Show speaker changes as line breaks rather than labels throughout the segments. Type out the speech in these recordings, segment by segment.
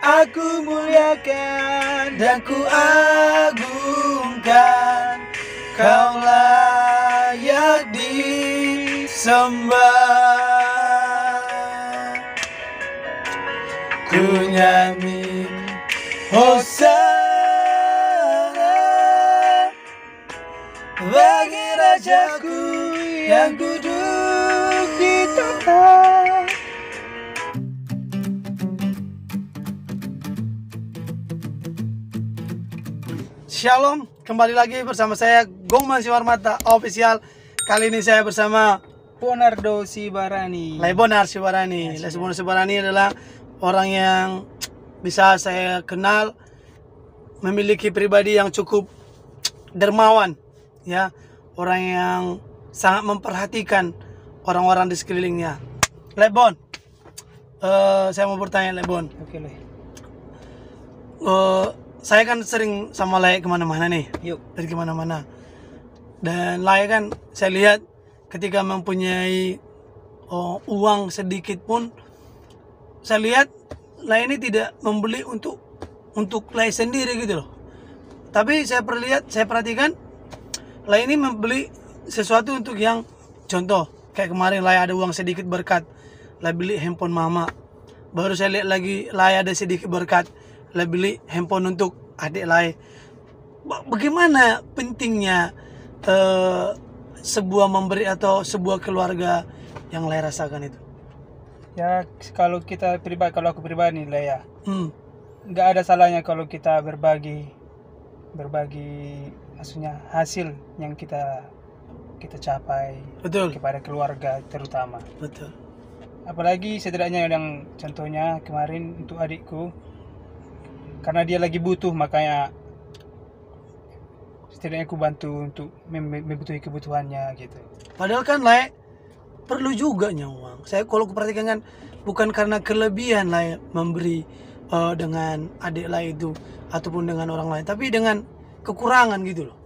Aku muliakan dan ku agungkan, Kau layak disembah. Ku nyanyi Hosana bagi Rajaku yang duduk di tahta. Shalom, kembali lagi bersama saya Gongman Siwarmata Official. Kali ini saya bersama
Bonardo Sibarani.
Bonar Sibarani. Bonar Sibarani adalah orang yang bisa saya kenal, memiliki pribadi yang cukup dermawan, ya, orang yang sangat memperhatikan orang-orang di sekelilingnya. Bon, saya mau bertanya, Bon.
Oke, Le.
Saya kan sering sama Lai kemana-mana nih.
Yuk.
Dari kemana-mana. Dan Lai kan saya lihat ketika mempunyai uang sedikit pun, saya lihat Lai ini tidak membeli untuk Lai sendiri gitu loh. Tapi saya perhatikan Lai ini membeli sesuatu untuk yang contoh. Kayak kemarin Lai ada uang sedikit berkat, Lai beli handphone mama. Baru saya lihat lagi Lai ada sedikit berkat, Lai beli handphone untuk adik Lai. Bagaimana pentingnya sebuah memberi atau sebuah keluarga yang Lai rasakan itu?
Ya, kalau aku pribadi lah ya. Nggak ada salahnya kalau kita berbagi maksudnya hasil yang kita capai.
Betul.
Kepada keluarga terutama.
Betul.
Apalagi setidaknya yang contohnya kemarin untuk adikku, karena dia lagi butuh, makanya setidaknya aku bantu untuk memenuhi kebutuhannya gitu.
Padahal kan Lai perlu juga uang. Saya kalau perhatikan kan bukan karena kelebihan Lai memberi dengan adik Lai itu ataupun dengan orang lain, tapi dengan kekurangan gitu loh.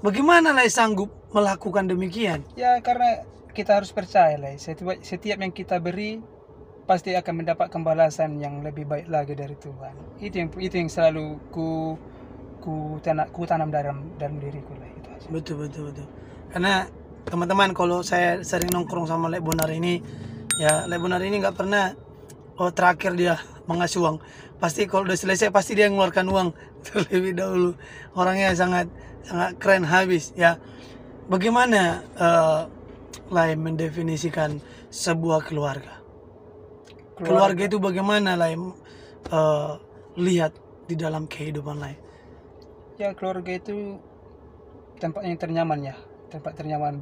Bagaimana Lai sanggup melakukan demikian?
Ya, karena kita harus percaya lah, setiap yang kita beri pasti akan mendapatkan balasan yang lebih baik lagi dari Tuhan. Itu yang selalu ku tanam dalam diriku lah, itu aja.
Betul. Karena teman-teman, kalau saya sering nongkrong sama Lek Bonar ini, ya Lek Bonar ini nggak pernah terakhir dia mengasih uang. Pasti kalau udah selesai pasti dia mengeluarkan uang terlebih dahulu. Orangnya sangat keren habis, ya. Bagaimana Lai mendefinisikan sebuah keluarga? Keluarga itu bagaimana Lai lihat di dalam kehidupan Lai?
Ya, keluarga itu tempat yang ternyaman ya, tempat ternyaman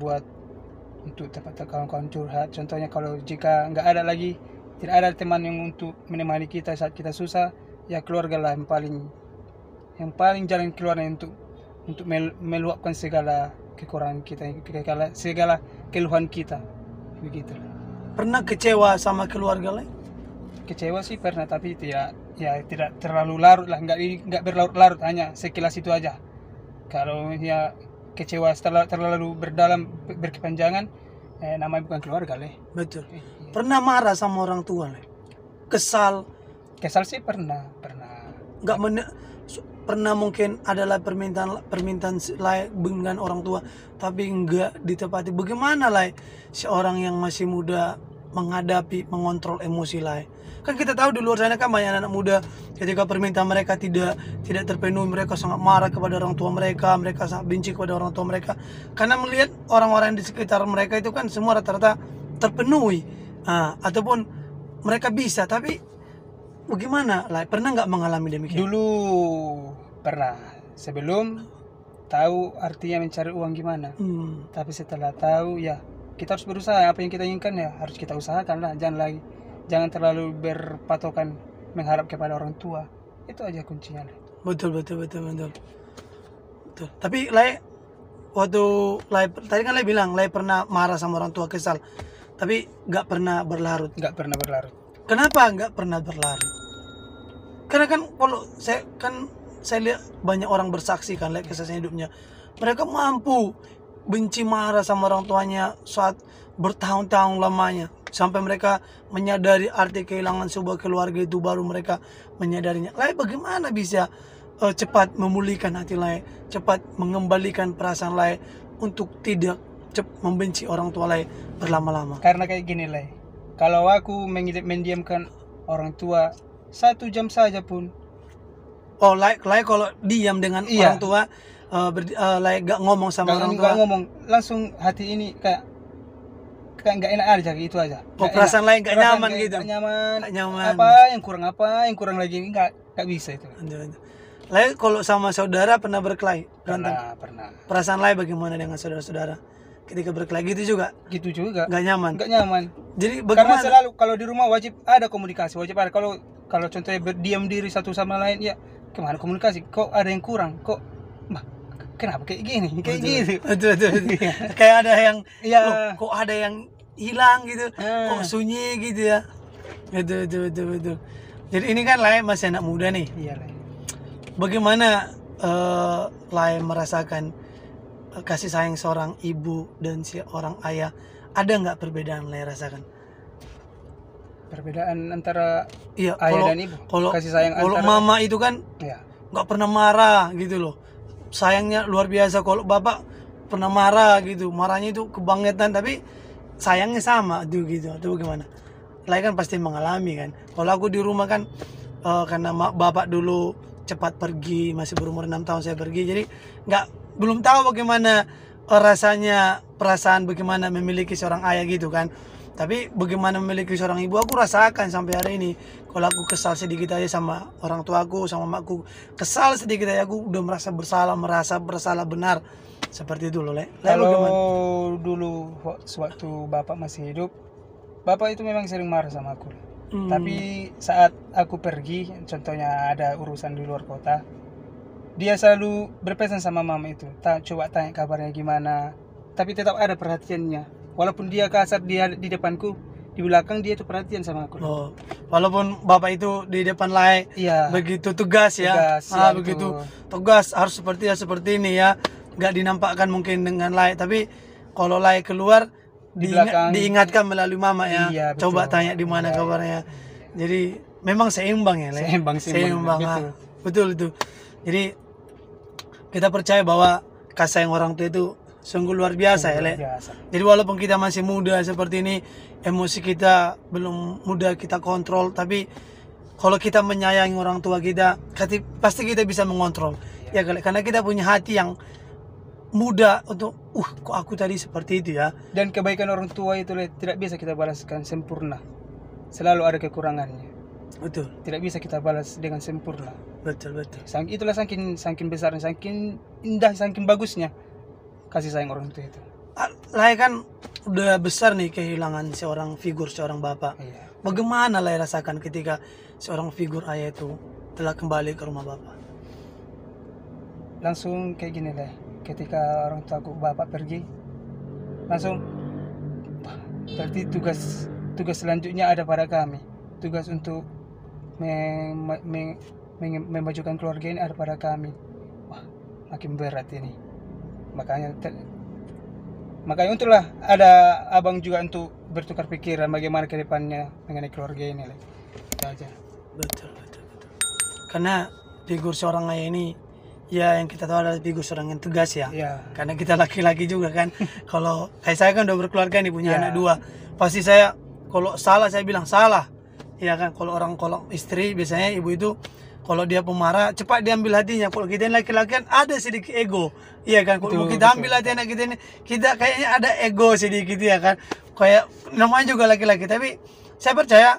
untuk tempat kawan-kawan curhat. Contohnya kalau jika nggak ada lagi, tidak ada teman yang untuk menemani kita saat kita susah, ya keluarga lah yang paling jalan keluarnya untuk meluapkan segala kekurangan kita, segala keluhan kita, begitu.
Pernah kecewa sama keluarga Lai?
Kecewa sih pernah, tapi tidak terlalu larut lah, nggak berlarut-larut, hanya sekilas itu aja. Kalau ya kecewa terlalu berkepanjangan, namanya bukan keluarga Lai.
Betul. Pernah marah sama orang tua Lai? Kesal
Sih pernah.
Pernah mungkin adalah permintaan Lai dengan orang tua tapi enggak ditepati. Bagaimana Lai seorang yang masih muda mengontrol emosi Lai? Kan kita tahu di luar sana kan banyak anak muda, ketika permintaan mereka tidak terpenuhi, mereka sangat marah kepada orang tua mereka sangat benci kepada orang tua mereka, karena melihat orang-orang di sekitar mereka itu kan semua rata-rata terpenuhi, ataupun mereka bisa. Tapi bagaimana Lai? Pernah nggak mengalami demikian?
Dulu pernah, sebelum tahu artinya mencari uang gimana. Tapi setelah tahu, ya kita harus berusaha. Apa yang kita inginkan ya harus kita usahakan lah. Jangan terlalu berpatokan mengharap kepada orang tua. Itu aja kuncinya.
Betul. Tapi Lai, waktu Lai tadi kan Lai bilang Lai pernah marah sama orang tua, kesal, tapi nggak pernah berlarut. Kenapa nggak pernah berlarut? Karena kan kalau saya lihat banyak orang bersaksi kan, lihat kisah hidupnya, mereka mampu benci marah sama orang tuanya saat bertahun-tahun lamanya. sampai mereka menyadari arti kehilangan sebuah keluarga itu, baru mereka menyadarinya. Lai bagaimana bisa cepat memulihkan hati Lai, cepat mengembalikan perasaan Lai untuk tidak membenci orang tua Lai berlama-lama?
Karena kayak gini lah, kalau aku mendiamkan orang tua 1 jam saja pun,
Oh, Lai kalau diam dengan
Iya.
orang tua, Lai gak ngomong sama orang tua.
nggak ngomong, langsung hati ini kayak nggak enak aja gitu aja.
Oh,
Nggak
perasaan
enak.
lain nggak
Perasaan
nyaman
kayak
gitu.
nggak nyaman.
Nggak nyaman.
Apa yang kurang lagi ini nggak bisa itu.
Lai kalau sama saudara pernah berkelahi, berantem.
Pernah
Perasaan Lai bagaimana dengan saudara-saudara ketika berkelahi gitu juga?
gitu juga.
Nggak nyaman.
Nggak nyaman.
Jadi
Karena
bagaimana?
selalu kalau di rumah wajib ada komunikasi, wajib ada. Kalau contohnya berdiam diri satu sama lain, ya kemana komunikasi? Kok ada yang kurang? Kok, kenapa kayak gini? Kayak gitu.
Betul. Kayak ada yang,
Iya.
loh, kok ada yang hilang gitu,
Ah.
kok sunyi gitu ya. Betul. Jadi ini kan Lai masih anak muda nih.
Iya lah.
Bagaimana Lai merasakan kasih sayang seorang ibu dan seorang ayah? Ada nggak perbedaan Lai rasakan?
Perbedaan antara
Iya,
ayah dan ibu.
kalau
Kasih sayang
kalau
antara-
mama itu kan
Ya.
nggak pernah marah gitu loh, sayangnya luar biasa. Kalau bapak pernah marah gitu, marahnya itu kebangetan, tapi sayangnya sama tuh gitu. Atau bagaimana? Lai kan pasti mengalami kan. Kalau aku di rumah kan karena bapak dulu cepat pergi, masih berumur 6 tahun saya pergi, jadi belum tahu bagaimana rasanya, perasaan bagaimana memiliki seorang ayah gitu kan. Tapi bagaimana memiliki seorang ibu aku rasakan sampai hari ini. Kalau aku kesal sedikit aja sama orang tuaku, sama makku, kesal sedikit aja aku udah merasa bersalah benar. Seperti itu loh, Le. Le,
Kalau
bagaimana?
dulu sewaktu bapak masih hidup, bapak itu memang sering marah sama aku. Tapi saat aku pergi, contohnya ada urusan di luar kota, dia selalu berpesan sama mama itu, coba tanya kabarnya gimana. Tapi tetap ada perhatiannya. Walaupun dia kasar di depanku, di belakang dia itu perhatian sama aku.
Oh, walaupun bapak itu di depan Lai
Iya.
begitu tegas ya,
Tegas, ya,
begitu
betul.
tegas, harus seperti ini ya, nggak dinampakkan mungkin dengan Lai, tapi kalau Lai keluar
Di belakang.
diingatkan melalui mama ya,
Iya, betul.
coba tanya di mana
Iya,
kabarnya. Jadi memang seimbang ya, Lai.
Seimbang,
Ah. Betul itu. Jadi kita percaya bahwa kasih sayang orang tua itu sungguh luar biasa ya, Le.
Biasa.
Jadi walaupun kita masih muda seperti ini, emosi kita belum mudah kita kontrol, tapi kalau kita menyayangi orang tua kita, pasti kita bisa mengontrol. Ya, karena kita punya hati yang mudah untuk, kok aku tadi seperti itu ya.
Dan kebaikan orang tua itu tidak bisa kita balaskan sempurna. Selalu ada kekurangannya.
Betul,
Tidak bisa kita balas dengan sempurna.
betul.
Itulah saking besar, saking indah, saking bagusnya kasih sayang orang tua itu.
Lai kan udah besar nih kehilangan seorang bapak.
Iya.
Bagaimana Lai rasakan ketika seorang figur ayah itu telah kembali ke rumah bapak?
Langsung kayak gini lah. Ketika orang tua bapak pergi, langsung berarti tugas selanjutnya ada pada kami. Tugas untuk memajukan keluarga ini ada pada kami. Wah, makin berat ini. Makanya untunglah ada abang juga untuk bertukar pikiran bagaimana ke depannya mengenai keluarga ini lah. Itu aja.
Betul. Karena figur seorang ayah ini, ya yang kita tahu adalah figur seorang yang tegas ya.
Iya.
Karena kita laki-laki juga kan. Kalau kayak saya kan udah berkeluarga nih, punya
Iya.
anak 2. Pasti saya kalau salah saya bilang salah. Ya kan, kalau istri biasanya ibu itu kalau dia pemarah cepat diambil hatinya. Kalau kita yang laki-laki kan ada sedikit ego. Iya kan, kalau
Betul,
kita
betul.
ambil hati anak kita ini, kita kayaknya ada ego sedikit ya kan. Kayak namanya juga laki-laki, tapi saya percaya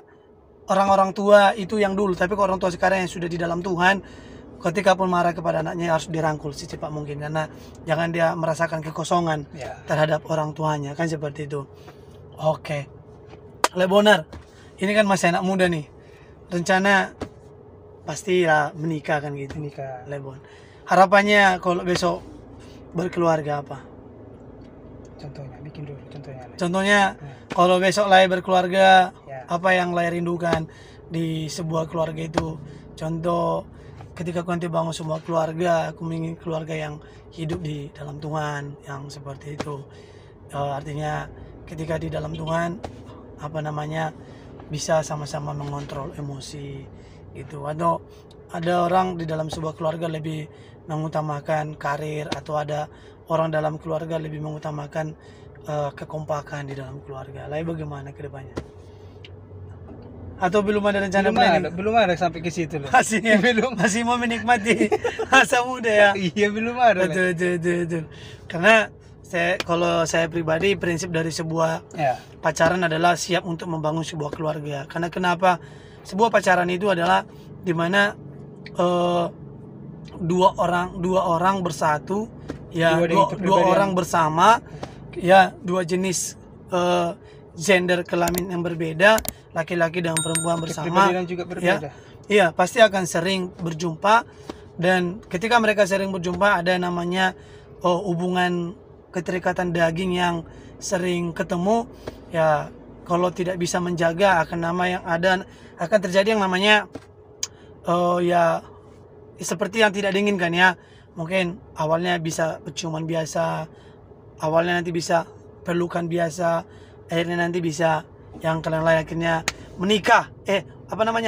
orang-orang tua itu yang dulu, tapi kalau orang tua sekarang yang sudah di dalam Tuhan, ketika pun marah kepada anaknya harus dirangkul secepat mungkin, karena jangan dia merasakan kekosongan
Ya.
terhadap orang tuanya, kan seperti itu. Oke, Le Bonar, ini kan masih anak muda nih, rencana pasti ya menikah kan gitu,
Nikah.
Le Bon. Harapannya kalau besok berkeluarga apa?
Contohnya, bikin dulu contohnya.
Contohnya kalau besok Lai berkeluarga,
Ya.
apa yang Lai rindukan di sebuah keluarga itu? Contoh, ketika aku nanti bangun sebuah keluarga, aku ingin keluarga yang hidup di dalam Tuhan, yang seperti itu. Artinya ketika di dalam Tuhan, apa namanya, bisa sama-sama mengontrol emosi gitu. Atau ada orang di dalam sebuah keluarga lebih mengutamakan karir, atau ada orang dalam keluarga lebih mengutamakan kekompakan di dalam keluarga. Lain bagaimana ke depannya? Atau belum ada rencana planning?
Belum ada sampai ke situ loh.
Masih mau menikmati masa muda ya.
Iya, belum ada.
Betul. Karena kalau saya pribadi, prinsip dari sebuah
Ya.
pacaran adalah siap untuk membangun sebuah keluarga. Karena kenapa? Sebuah pacaran itu adalah dimana dua orang bersatu, ya, dua orang bersama, ya, dua jenis gender kelamin yang berbeda, laki-laki dan perempuan bersama,
Kepribadian juga berbeda.
iya, pasti akan sering berjumpa. Dan ketika mereka sering berjumpa, ada namanya hubungan keterikatan daging yang sering ketemu. Ya, kalau tidak bisa menjaga, akan terjadi yang namanya ya seperti yang tidak diinginkan ya. Mungkin awalnya bisa penciuman biasa, awalnya nanti bisa pelukan biasa, akhirnya nanti bisa yang kalian akhirnya menikah,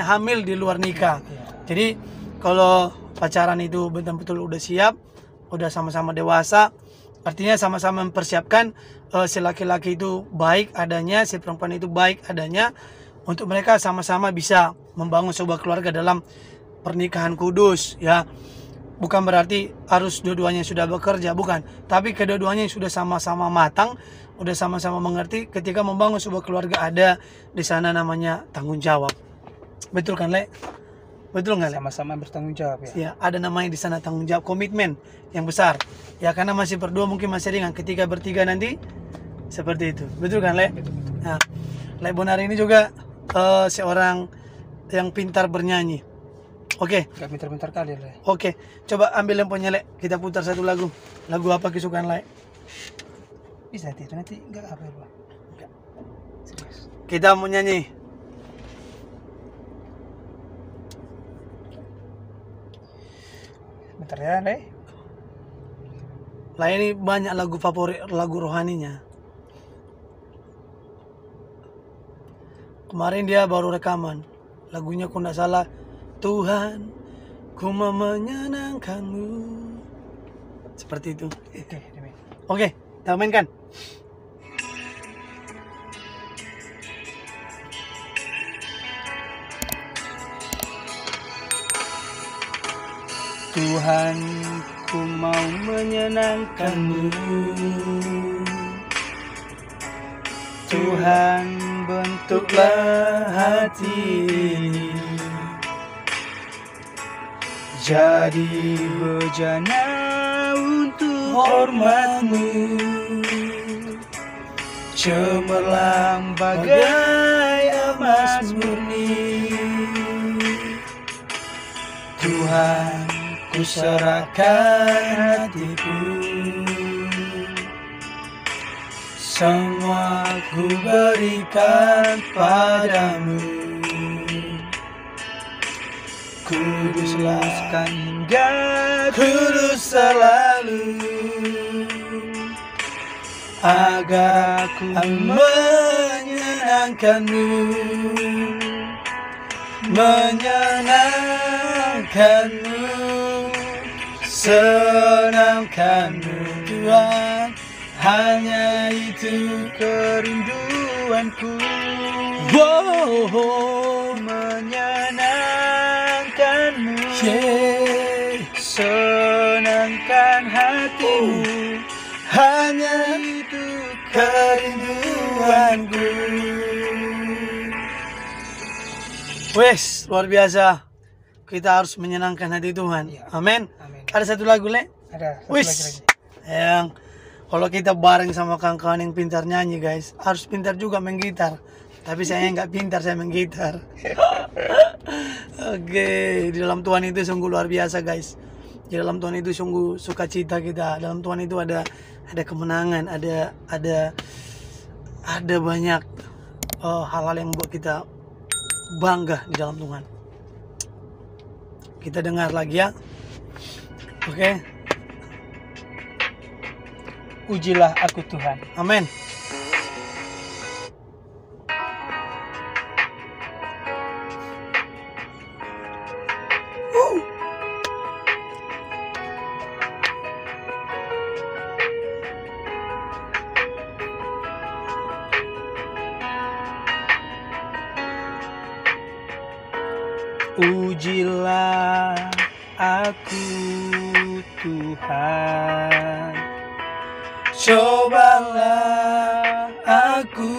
hamil di luar nikah. Jadi kalau pacaran itu betul-betul udah siap, udah sama-sama dewasa, artinya sama-sama mempersiapkan si laki-laki itu baik adanya, si perempuan itu baik adanya, untuk mereka sama-sama bisa membangun sebuah keluarga dalam pernikahan kudus ya. Bukan berarti harus dua-duanya sudah bekerja, bukan, tapi kedua-duanya sudah sama-sama matang, udah sama-sama mengerti ketika membangun sebuah keluarga ada di sana namanya tanggung jawab. Betul kan, Le? Betul nggak, Le?
Sama-sama bertanggung jawab ya.
Ya, ada namanya di sana tanggung jawab, komitmen yang besar. Ya, karena masih berdua mungkin masih ringan, ketika bertiga nanti seperti itu. Betul kan, Le?
Betul.
Nah, Le Bonar ini juga seorang yang pintar bernyanyi. Oke.
Gak pintar-pintar kali lah.
Oke, coba ambil lemponya, Le. Kita putar satu lagu. Lagu apa kesukaan, Le?
Bisa itu nanti enggak apa ya, Bang?
Enggak.
Serius.
Kita mau nyanyi.
Bentar ya, Le.
Lah, ini banyak lagu favorit, lagu rohaninya. Kemarin dia baru rekaman. Lagunya kalau nggak salah, Tuhan, ku mau menyenangkanmu. Seperti itu.
Oke, demi.
Oke, kita mainkan.
Tuhan, ku mau menyenangkanmu. Tuhan, bentuklah hati ini jadi bejana untuk hormat-Mu, cemerlang bagai emas murni. Tuhan, ku serahkan hatiku, semua ku berikan padamu. Kuduskan hingga kudus selalu, agar aku menyenangkanmu, menyenangkanmu, senangkanmu. Tuhan, hanya itu kerinduanku.
Wow,
menyenangkanmu,
yeah.
Senangkan hatimu, hanya itu kerinduanku.
Wes, luar biasa. Kita harus menyenangkan hati Tuhan.
Ya.
Amin.
Amin.
Ada satu lagu, Le?
Ada satu
Wis.
lagi.
Yang kalau kita bareng sama kawan-kawan yang pintar nyanyi, guys, harus pintar juga main gitar. Tapi saya nggak pintar, saya main gitar. Oke, di dalam Tuhan itu sungguh luar biasa, guys. Di dalam Tuhan itu sungguh sukacita kita. Dalam Tuhan itu ada kemenangan, ada banyak hal-hal yang membuat kita bangga di dalam Tuhan. Kita dengar lagi ya. Oke.
Ujilah aku Tuhan.
Amin.
Ujilah aku Tuhan,
cobalah aku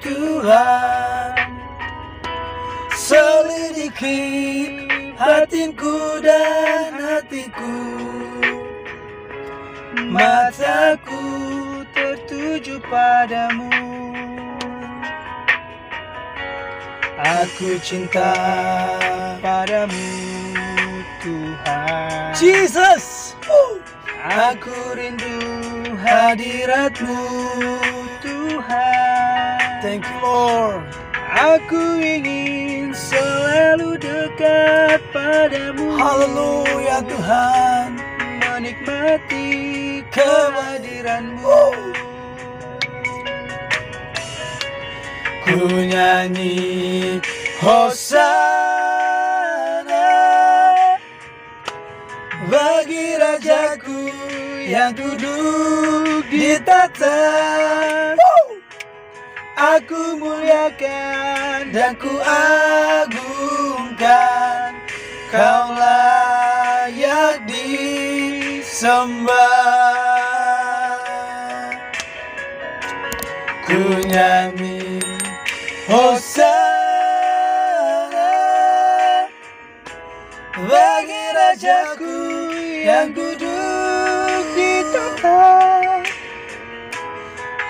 Tuhan, selidiki hatinku dan hatiku,
mataku tertuju padamu. Aku cinta padamu Tuhan,
Jesus.
aku rindu hadiratmu Tuhan.
Thank you Lord.
Aku ingin selalu dekat padamu.
Haleluya Tuhan,
Menikmati kehadiranmu.
ku nyanyi Hosana bagi Rajaku yang duduk di tahta. Aku muliakan dan ku agungkan, Kau layak disembah. Ku nyanyi Hosana bagi Rajaku yang duduk di tahta.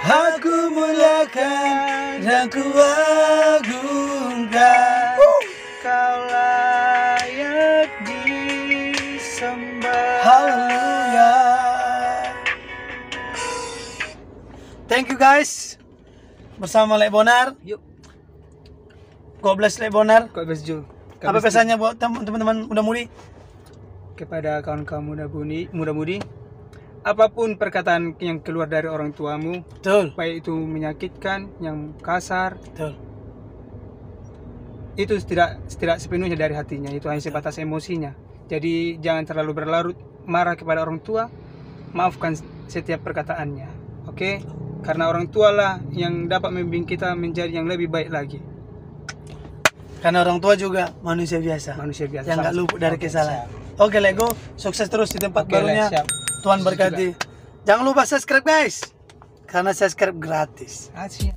Aku muliakan dan ku agungkan,
Kau layak disembah.
haleluya. Thank you guys. Bersama Lek Bonar.
Yuk,
God bless Lek Bonar.
kok besju.
Apa pesannya buat teman-teman muda-mudi?
Kepada kawan-kawan muda-mudi, apapun perkataan yang keluar dari orang tuamu,
Betul,
baik itu menyakitkan, yang kasar,
betul.
itu tidak sepenuhnya dari hatinya, itu hanya sebatas emosinya. Jadi jangan terlalu berlarut marah kepada orang tua, maafkan setiap perkataannya, oke? Karena orang tua lah yang dapat membimbing kita menjadi yang lebih baik lagi.
Karena orang tua juga manusia biasa,
Manusia biasa,
yang nggak
sama.
luput dari
Oke,
kesalahan.
siap.
Oke Lego, sukses terus di tempat
Oke,
barunya.
siap.
Tuhan berkati. Jangan lupa subscribe guys, karena subscribe gratis.
Asyik.